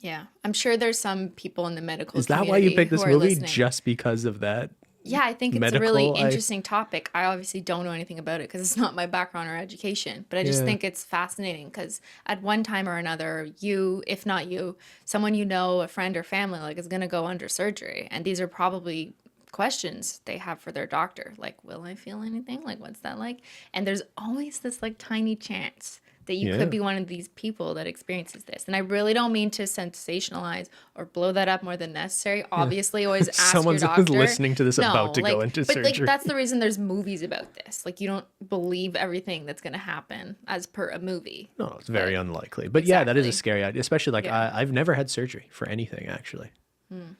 Yeah, I'm sure there's some people in the medical. Is that why you community picked this who are movie? listening. Just because of that? Yeah, I think it's a really medical, interesting topic. I obviously don't know anything about it because it's not my background or education, but I just Yeah. think it's fascinating because at one time or another, you, if not you, someone you know, a friend or family, like is going to go under surgery. And these are probably questions they have for their doctor. Like, will I feel anything? Like, what's that like? And there's always this like tiny chance that you Yeah. could be one of these people that experiences this. And I really don't mean to sensationalize or blow that up more than necessary. Obviously, always ask Someone's your doctor. listening to this about to go into but surgery. Like, that's the reason there's movies about this. Like, you don't believe everything that's going to happen as per a movie. No, it's very unlikely. But yeah, that is a Exactly. scary idea, especially like Yeah. I've never had surgery for anything actually.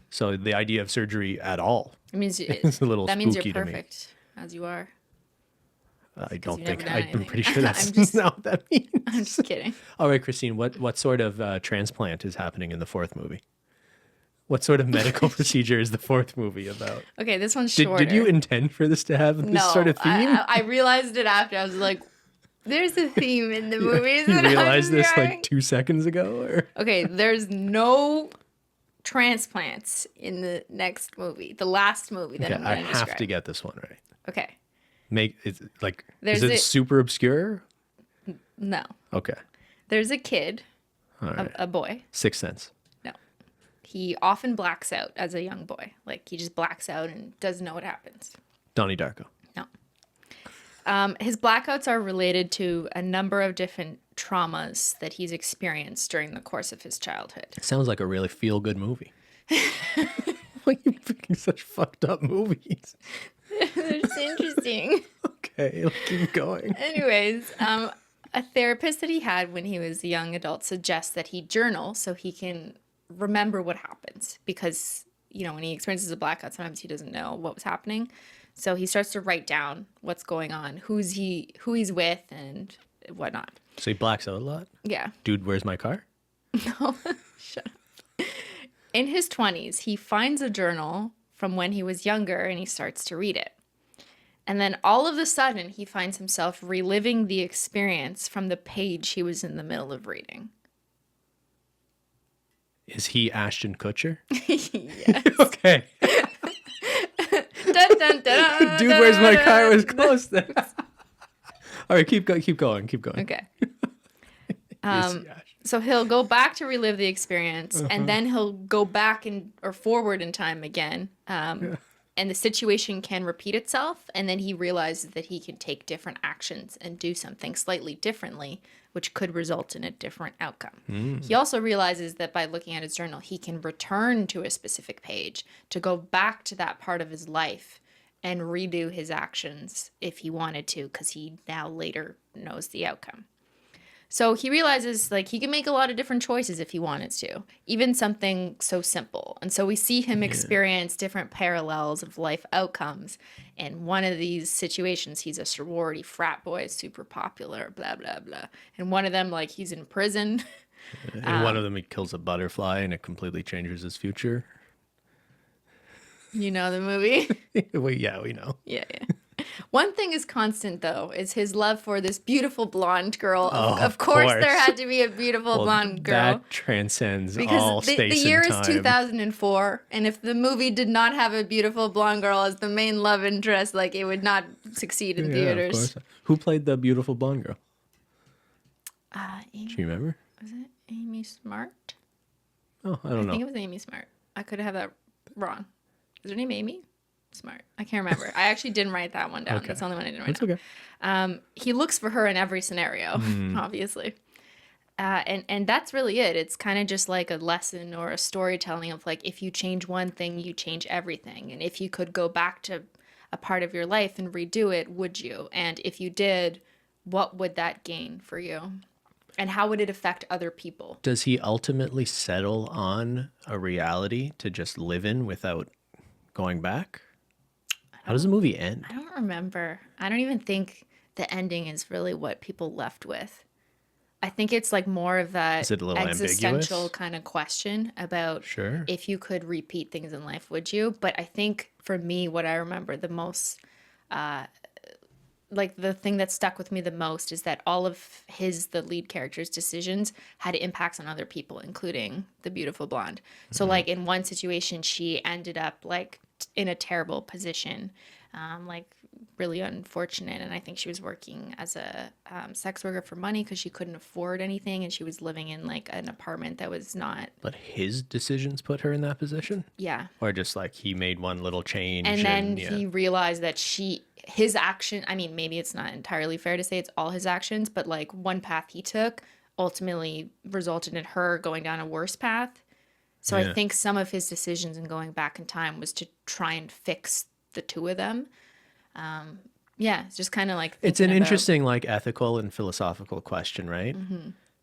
So the idea of surgery at all, It means It's a little that means spooky you're to me. perfect as you are. I don't you've never think done I'm anything. pretty sure that's I'm just- not what that means. I'm just kidding. All right, Christine, what sort of transplant is happening in the fourth movie? What sort of medical procedure is the fourth movie about? Okay, this one's Did, shorter. did you intend for this to have this No, sort of theme? I realized it after. I was like, there's a theme in the movies. You that I'm realized this drawing. like 2 seconds ago? Or? Okay, there's no transplants in the next movie, the last movie that Okay, I'm I going to have describe. to get this one right. Okay, Make it like There's is it a- super obscure? no. Okay. There's a kid, All right. a boy. Sixth Sense. No. He often blacks out as a young boy. Like, he just blacks out and doesn't know what happens. Donnie Darko. No. His blackouts are related to a number of different traumas that he's experienced during the course of his childhood. Sounds like a really feel good movie. Why are you picking such fucked up movies? It's interesting. Okay, keep going. Anyways, a therapist that he had when he was a young adult suggests that he journal so he can remember what happens because, you know, when he experiences a blackout, sometimes he doesn't know what was happening. So he starts to write down what's going on, who he's with and whatnot. So he blacks out a lot? Yeah. Dude, where's my car? No, shut up. In his 20s, he finds a journal from when he was younger and he starts to read it. And then all of a sudden, he finds himself reliving the experience from the page he was in the middle of reading. Is he Ashton Kutcher? Yes. Okay. Dun, dun, dun, Dude, where's my dun, car was dun. close then. All right, keep going. Okay. So he'll go back to relive the experience, and then he'll go back or forward in time again. And the situation can repeat itself, and then he realizes that he can take different actions and do something slightly differently, which could result in a different outcome. He also realizes that by looking at his journal, he can return to a specific page to go back to that part of his life and redo his actions if he wanted to, because he now later knows the outcome. So he realizes like he can make a lot of different choices if he wanted to, even something so simple. And so we see him experience different parallels of life outcomes. In one of these situations, he's a sorority frat boy, super popular, blah, blah, blah. And one of them, like, he's in prison. In one of them, he kills a butterfly and it completely changes his future. You know the movie? Well, yeah, we know. Yeah. One thing is constant, though, is his love for this beautiful blonde girl. Of course, there had to be a beautiful blonde girl. That transcends all space and time. Because the year is 2004, and if the movie did not have a beautiful blonde girl as the main love interest, like, it would not succeed in theaters. Of course. Who played the beautiful blonde girl? Do you remember? Was it Amy Smart? Oh, I don't know. I think it was Amy Smart. I could have that wrong. Is her name Amy? Smart. I can't remember. I actually didn't write that one down. Okay. That's the only one I didn't write down. Okay. He looks for her in every scenario, obviously. And that's really it. It's kind of just like a lesson or a storytelling of like, if you change one thing, you change everything. And if you could go back to a part of your life and redo it, would you? And if you did, what would that gain for you? And how would it affect other people? Does he ultimately settle on a reality to just live in without going back? How does the movie end? I don't remember. I don't even think the ending is really what people left with. I think it's like more of that existential kind of question about if you could repeat things in life, would you? But I think for me, what I remember the most, like the thing that stuck with me the most is that all of the lead character's decisions had impacts on other people, including the beautiful blonde. So like in one situation, she ended up like in a terrible position, like really unfortunate. And I think she was working as a sex worker for money because she couldn't afford anything. And she was living in like an apartment that was not. But his decisions put her in that position? Yeah. Or just like he made one little change. And then he realized that his action, I mean, maybe it's not entirely fair to say it's all his actions, but like one path he took ultimately resulted in her going down a worse path. So I think some of his decisions in going back in time was to try and fix the two of them. It's just kind of like it's an interesting like ethical and philosophical question, right?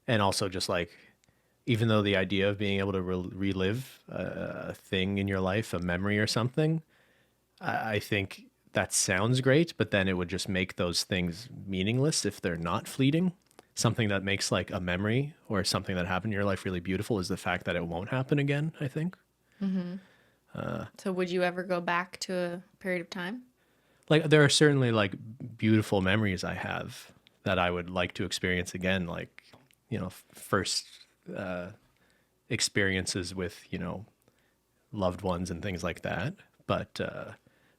And also just like, even though the idea of being able to relive a thing in your life, a memory or something, I think that sounds great, but then it would just make those things meaningless if they're not fleeting. Something that makes like a memory or something that happened in your life really beautiful is the fact that it won't happen again, I think. So would you ever go back to a period of time? Like there are certainly like beautiful memories I have that I would like to experience again. Like, you know, first experiences with, you know, loved ones and things like that. But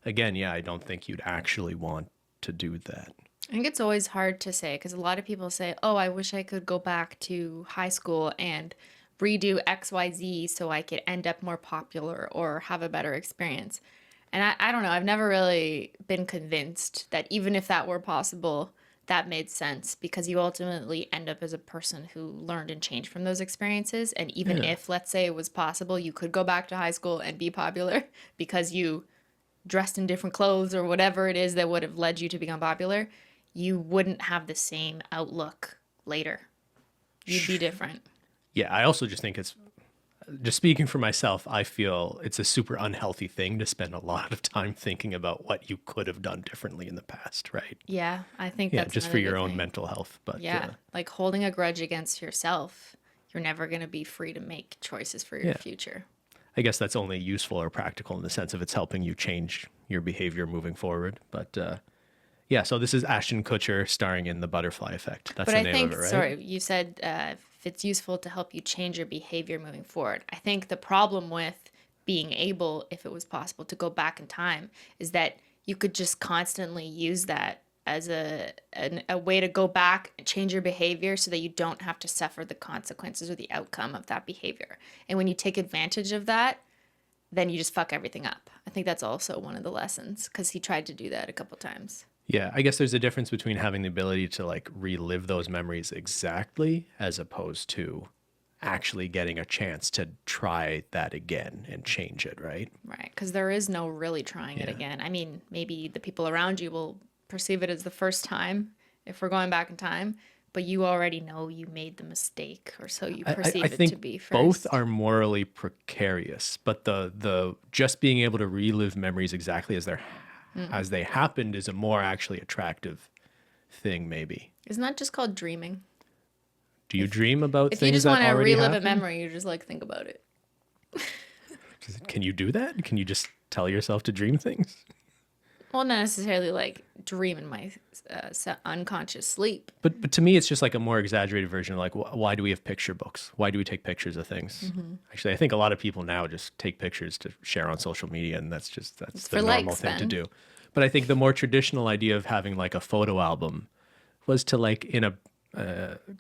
again, I don't think you'd actually want to do that. I think it's always hard to say because a lot of people say, oh, I wish I could go back to high school and redo XYZ so I could end up more popular or have a better experience. And I don't know. I've never really been convinced that even if that were possible, that made sense because you ultimately end up as a person who learned and changed from those experiences. And even if, let's say it was possible, you could go back to high school and be popular because you dressed in different clothes or whatever it is that would have led you to become popular, you wouldn't have the same outlook later. You'd be different. Yeah, I also just think it's, just speaking for myself, I feel it's a super unhealthy thing to spend a lot of time thinking about what you could have done differently in the past, right? Yeah, I think that's just for your own mental health. But like holding a grudge against yourself, you're never going to be free to make choices for your future. I guess that's only useful or practical in the sense of it's helping you change your behavior moving forward. But so this is Ashton Kutcher starring in The Butterfly Effect. That's the name of it, right? Sorry, you said if it's useful to help you change your behavior moving forward. I think the problem with being able, if it was possible, to go back in time is that you could just constantly use that as a way to go back and change your behavior so that you don't have to suffer the consequences or the outcome of that behavior. And when you take advantage of that, then you just fuck everything up. I think that's also one of the lessons, because he tried to do that a couple times. Yeah, I guess there's a difference between having the ability to like relive those memories exactly as opposed to actually getting a chance to try that again and change it, right? Right, because there is no really trying it again. I mean, maybe the people around you will perceive it as the first time if we're going back in time, but you already know you made the mistake, or so you perceive I think it to be first. both are morally precarious, but the just being able to relive memories exactly as they happened is a more actually attractive thing, maybe. Isn't that just called dreaming? Do you dream about If you things just that want to already relive happened? a memory, you just like think about it. Can you do that? Can you just tell yourself to dream things? Well, not necessarily like dream in my unconscious sleep. But to me, it's just like a more exaggerated version of like, why do we have picture books? Why do we take pictures of things? Actually, I think a lot of people now just take pictures to share on social media, and that's the normal thing to do. But I think the more traditional idea of having like a photo album was to like in a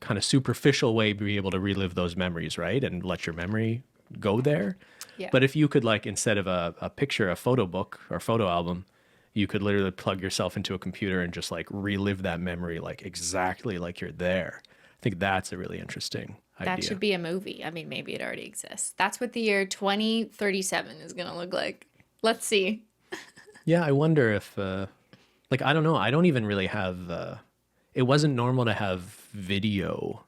kind of superficial way be able to relive those memories, right? And let your memory go there. Yeah. But if you could like, instead of a picture, a photo book or photo album, you could literally plug yourself into a computer and just like relive that memory like exactly like you're there. I think that's a really interesting idea. That should be a movie. I mean, maybe it already exists. That's what the year 2037 is going to look like. Let's see. Yeah, I wonder if, like, I don't know. I don't even really have, it wasn't normal to have video.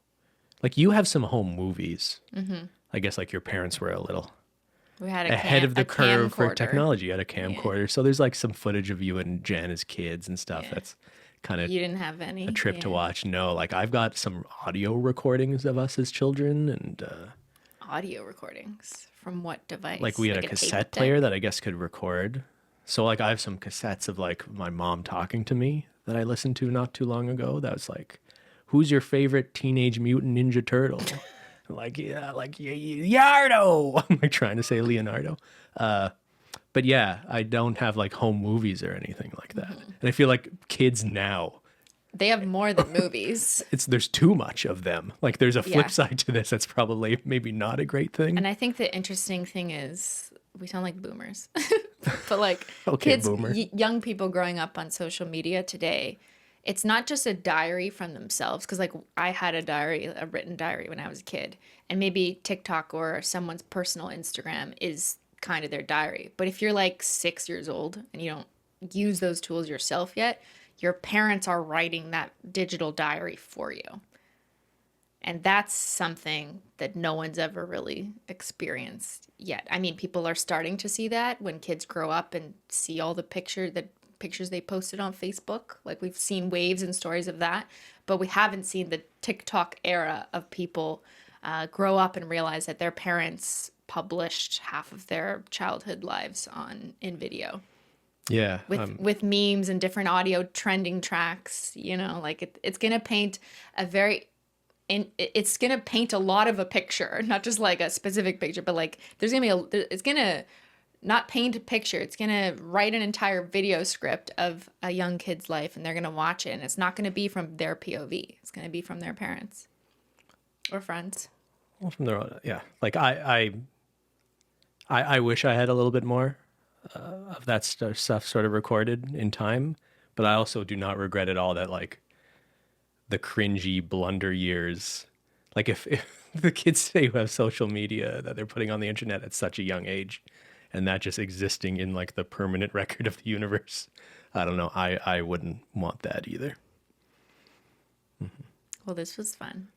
Like, you have some home movies. I guess like your parents were a little We had ahead of the curve for camcorder. technology. You had a camcorder. So there's like some footage of you and Jen as kids and stuff. That's kind of You didn't have any. a trip to watch. No, like I've got some audio recordings of us as children, and Audio recordings from what device? like we had Like a tape cassette deck? player that I guess could record. So like I have some cassettes of like my mom talking to me that I listened to not too long ago. That was like, who's your favorite Teenage Mutant Ninja Turtle? Like, yeah, like Yardo. I'm like trying to say Leonardo. But yeah, I don't have like home movies or anything like that. And I feel like kids now, They have more than movies. there's too much of them. Like there's a flip Yeah. side to this that's probably maybe not a great thing. And I think the interesting thing is we sound like boomers. But like Okay, kids, boomer. young people growing up on social media today, it's not just a diary from themselves. Because like I had a written diary when I was a kid. And maybe TikTok or someone's personal Instagram is kind of their diary. But if you're like 6 years old and you don't use those tools yourself yet, your parents are writing that digital diary for you. And that's something that no one's ever really experienced yet. I mean, people are starting to see that when kids grow up and see all the pictures they posted on Facebook. Like we've seen waves and stories of that, but we haven't seen the TikTok era of people grow up and realize that their parents published half of their childhood lives in video. Yeah. With memes and different audio trending tracks, like it's gonna paint it's gonna paint a lot of a picture, not just like a specific picture, but like it's gonna not paint a picture. It's gonna write an entire video script of a young kid's life, and they're gonna watch it, and it's not gonna be from their POV. It's gonna be from their parents or friends. Well, from their own, yeah. Like I wish I had a little bit more of that stuff sort of recorded in time, but I also do not regret at all that like the cringy blunder years. Like if the kids today who have social media that they're putting on the internet at such a young age, and that just existing in like the permanent record of the universe, I don't know. I wouldn't want that either. Well, this was fun.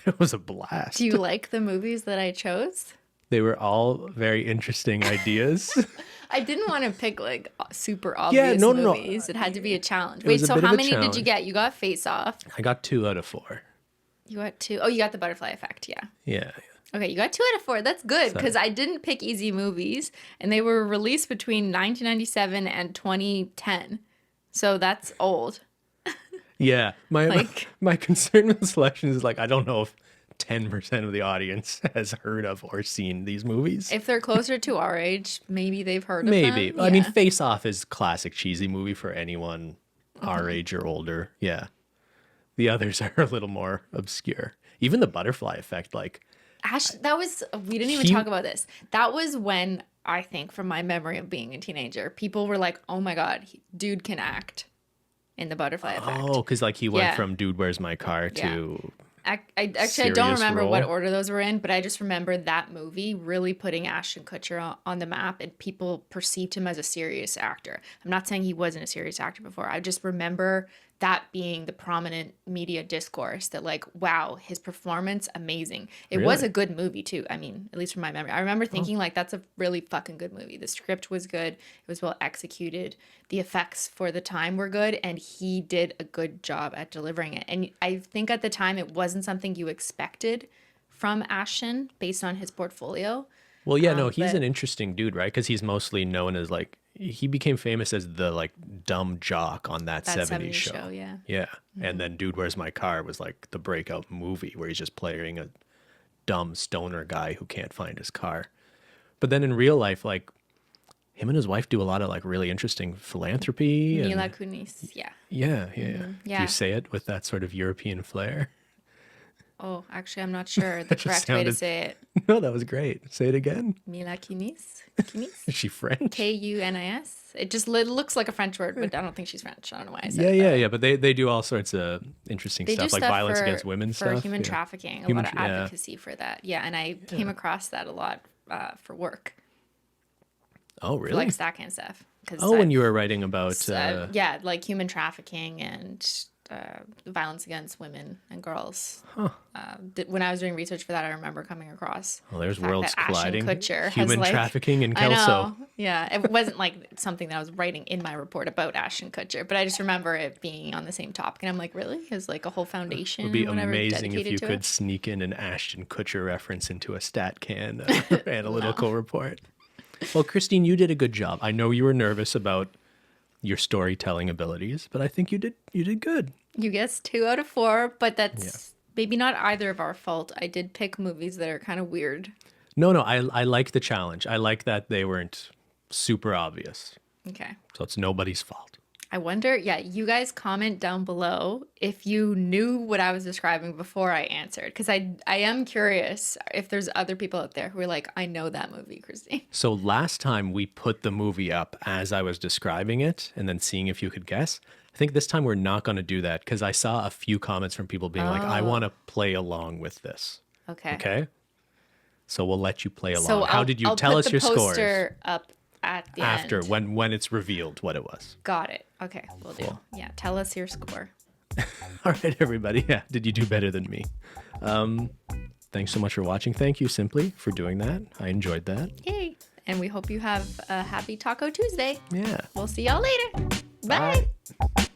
It was a blast. Do you like the movies that I chose? They were all very interesting ideas. I didn't want to pick like super obvious no. movies. It had to be a challenge. was Wait, a so bit of how a many did you challenge. get? You got Face Off. I got 2 out of 4. You got 2. Oh, you got the Butterfly Effect. Yeah. Yeah. Okay, you got 2 out of 4. That's good because I didn't pick easy movies, and they were released between 1997 and 2010. So that's old. Yeah. My Like- my concern with the selection is like I don't know if 10% of the audience has heard of or seen these movies. If they're closer to our age, maybe they've heard of Maybe. them. I mean, Yeah. Face Off is classic cheesy movie for anyone our age or older. Yeah. The others are a little more obscure. Even the butterfly effect, like Ash, we didn't even talk about this. That was when, I think, from my memory of being a teenager, people were like, oh my God, dude can act in the butterfly effect. Oh, because like he went from Dude, Where's My Car to I don't remember what order those were in, but I just remember that movie really putting Ashton Kutcher on the map, and people perceived him as a serious actor. I'm not saying he wasn't a serious actor before. I just remember that being the prominent media discourse that like, wow, his performance, amazing. It was a good movie too. I mean, at least from my memory. I remember thinking like, that's a really fucking good movie. The script was good. It was well executed. The effects for the time were good, and he did a good job at delivering it. And I think at the time it wasn't something you expected from Ashton based on his portfolio. Well, yeah, no, he's an interesting dude, right? Because he's mostly known as like, he became famous as the like dumb jock on that 70s show. Yeah. Yeah. And then Dude, Where's My Car was like the breakout movie where he's just playing a dumb stoner guy who can't find his car. But then in real life, like him and his wife do a lot of like really interesting philanthropy. Mila Kunis, yeah. Yeah. Yeah. Do you say it with that sort of European flair? Oh, actually, I'm not sure the correct way to say it. No, that was great. Say it again. Mila Kunis? Is she French? Kunis. It just looks like a French word, but I don't think she's French. I don't know why I said that. Yeah. But they do all sorts of interesting stuff, like violence against women for stuff. human trafficking, a lot of advocacy for that. Yeah, and I came across that a lot for work. Oh, really? For like that kind of stuff. When you were writing about... like human trafficking and violence against women and girls. Huh. When I was doing research for that, I remember coming across. Well, there's worlds colliding. Kutcher human trafficking and Kelso. I know. Yeah, it wasn't like something that I was writing in my report about Ashton Kutcher, but I just remember it being on the same topic, and I'm like, really? Is like a whole foundation? It would be amazing if you could sneak in an Ashton Kutcher reference into a StatCan analytical report. Well, Cristine, you did a good job. I know you were nervous about your storytelling abilities, but I think you did good. You guessed 2 out of 4, but that's maybe not either of our fault. I did pick movies that are kind of weird. No, I like the challenge. I like that they weren't super obvious. Okay. So it's nobody's fault. I wonder, you guys comment down below if you knew what I was describing before I answered. Because I am curious if there's other people out there who are like, I know that movie, Cristine. So last time we put the movie up as I was describing it and then seeing if you could guess. I think this time we're not going to do that because I saw a few comments from people being like, I want to play along with this. Okay? So we'll let you play along. So how did you tell us your scores? I'll put the poster up at the after end. when it's revealed what it was. Got it. Okay, we'll do. Cool. Yeah, tell us your score. All right, everybody. Yeah, did you do better than me? Thanks so much for watching. Thank you, Simply, for doing that. I enjoyed that. Yay. And we hope you have a happy Taco Tuesday. Yeah. We'll see y'all later. Bye. Bye.